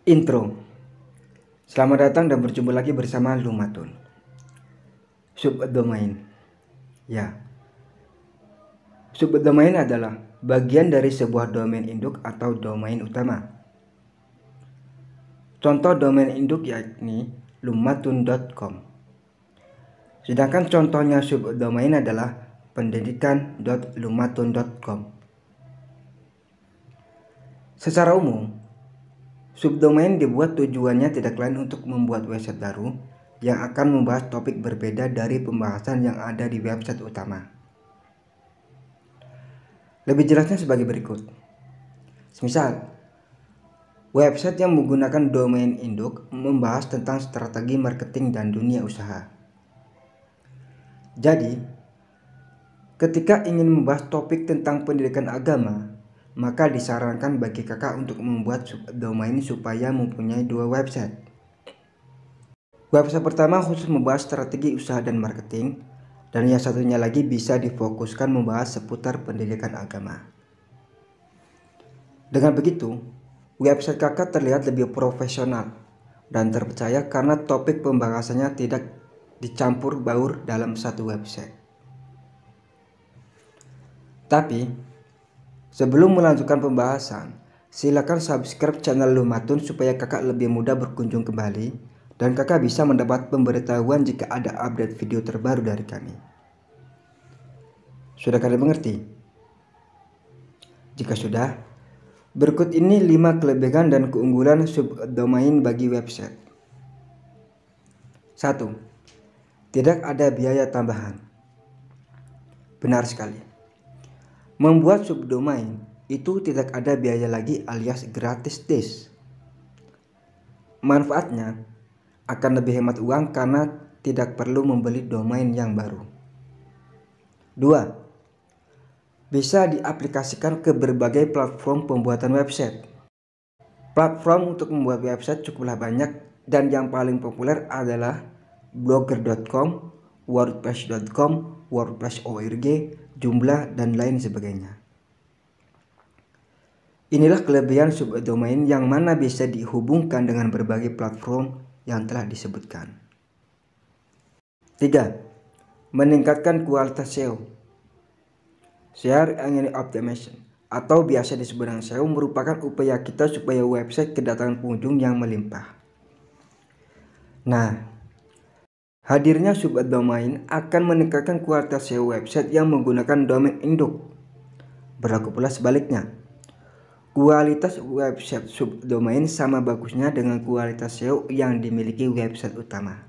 Intro. Selamat datang dan berjumpa lagi bersama Lumatun. Subdomain. Ya. Subdomain adalah bagian dari sebuah domain induk atau domain utama. Contoh domain induk yakni lumatun.com. Sedangkan contohnya subdomain adalah pendidikan.lumatun.com. Secara umum, subdomain dibuat tujuannya tidak lain untuk membuat website baru yang akan membahas topik berbeda dari pembahasan yang ada di website utama. Lebih jelasnya sebagai berikut. Misal, website yang menggunakan domain induk membahas tentang strategi marketing dan dunia usaha. Jadi, ketika ingin membahas topik tentang pendidikan agama, maka disarankan bagi kakak untuk membuat subdomain supaya mempunyai dua website. Website pertama khusus membahas strategi usaha dan marketing, dan yang satunya lagi bisa difokuskan membahas seputar pendidikan agama. Dengan begitu, website kakak terlihat lebih profesional dan terpercaya karena topik pembahasannya tidak dicampur baur dalam satu website. Tapi, sebelum melanjutkan pembahasan, silakan subscribe channel Lumatun supaya kakak lebih mudah berkunjung kembali dan kakak bisa mendapat pemberitahuan jika ada update video terbaru dari kami. Sudah kalian mengerti? Jika sudah, berikut ini 5 kelebihan dan keunggulan subdomain bagi website. 1. Tidak ada biaya tambahan. Benar sekali. Membuat subdomain itu tidak ada biaya lagi alias gratis des. Manfaatnya akan lebih hemat uang karena tidak perlu membeli domain yang baru. 2. Bisa diaplikasikan ke berbagai platform pembuatan website. Platform untuk membuat website cukuplah banyak dan yang paling populer adalah blogger.com, wordpress.com, wordpress.org, Joomla, dan lain sebagainya. Inilah kelebihan subdomain yang mana bisa dihubungkan dengan berbagai platform yang telah disebutkan. 3. Meningkatkan kualitas SEO. Search Engine Optimization atau biasa disebut dengan SEO merupakan upaya kita supaya website kedatangan pengunjung yang melimpah. Nah, hadirnya subdomain akan meningkatkan kualitas SEO website yang menggunakan domain induk. Berlaku pula sebaliknya. Kualitas website subdomain sama bagusnya dengan kualitas SEO yang dimiliki website utama.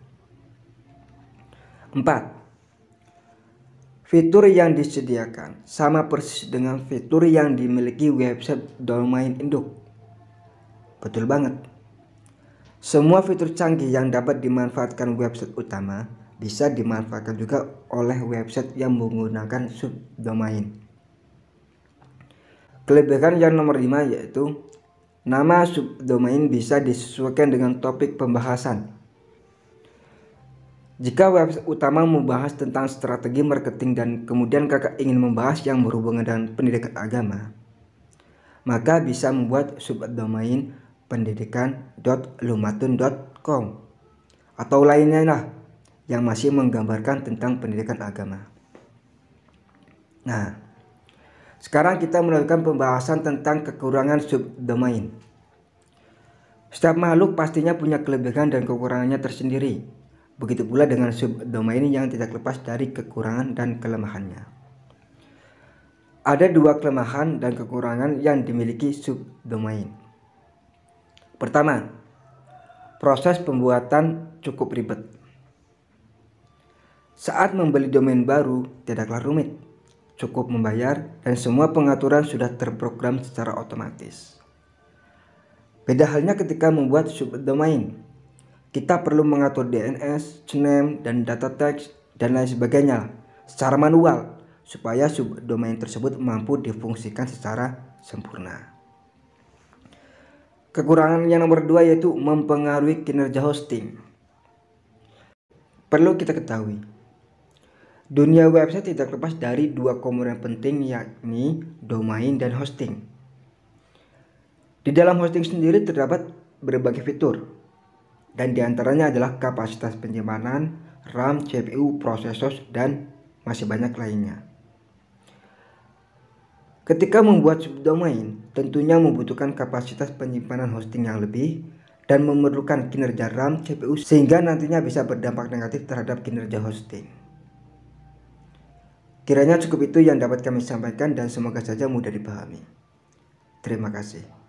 4. Fitur yang disediakan sama persis dengan fitur yang dimiliki website domain induk. Betul banget. Semua fitur canggih yang dapat dimanfaatkan website utama bisa dimanfaatkan juga oleh website yang menggunakan subdomain. Kelebihan yang nomor 5 yaitu nama subdomain bisa disesuaikan dengan topik pembahasan. Jika website utama membahas tentang strategi marketing dan kemudian kakak ingin membahas yang berhubungan dengan pendidikan agama, maka bisa membuat subdomain pendidikan.lumatun.com atau lainnya lah yang masih menggambarkan tentang pendidikan agama. Nah, sekarang kita melakukan pembahasan tentang kekurangan subdomain. Setiap makhluk pastinya punya kelebihan dan kekurangannya tersendiri. Begitu pula dengan subdomain yang tidak lepas dari kekurangan dan kelemahannya. Ada 2 kelemahan dan kekurangan yang dimiliki subdomain. Pertama, proses pembuatan cukup ribet. Saat membeli domain baru tidaklah rumit, cukup membayar dan semua pengaturan sudah terprogram secara otomatis. Beda halnya ketika membuat subdomain. Kita perlu mengatur DNS, CNAME, dan data teks dan lain sebagainya secara manual supaya subdomain tersebut mampu difungsikan secara sempurna. Kekurangan yang nomor 2 yaitu mempengaruhi kinerja hosting. Perlu kita ketahui, dunia website tidak lepas dari 2 komponen penting yakni domain dan hosting. Di dalam hosting sendiri terdapat berbagai fitur, dan diantaranya adalah kapasitas penyimpanan, RAM, CPU, prosesor, dan masih banyak lainnya. Ketika membuat subdomain, tentunya membutuhkan kapasitas penyimpanan hosting yang lebih dan memerlukan kinerja RAM, CPU, sehingga nantinya bisa berdampak negatif terhadap kinerja hosting. Kiranya cukup itu yang dapat kami sampaikan dan semoga saja mudah dipahami. Terima kasih.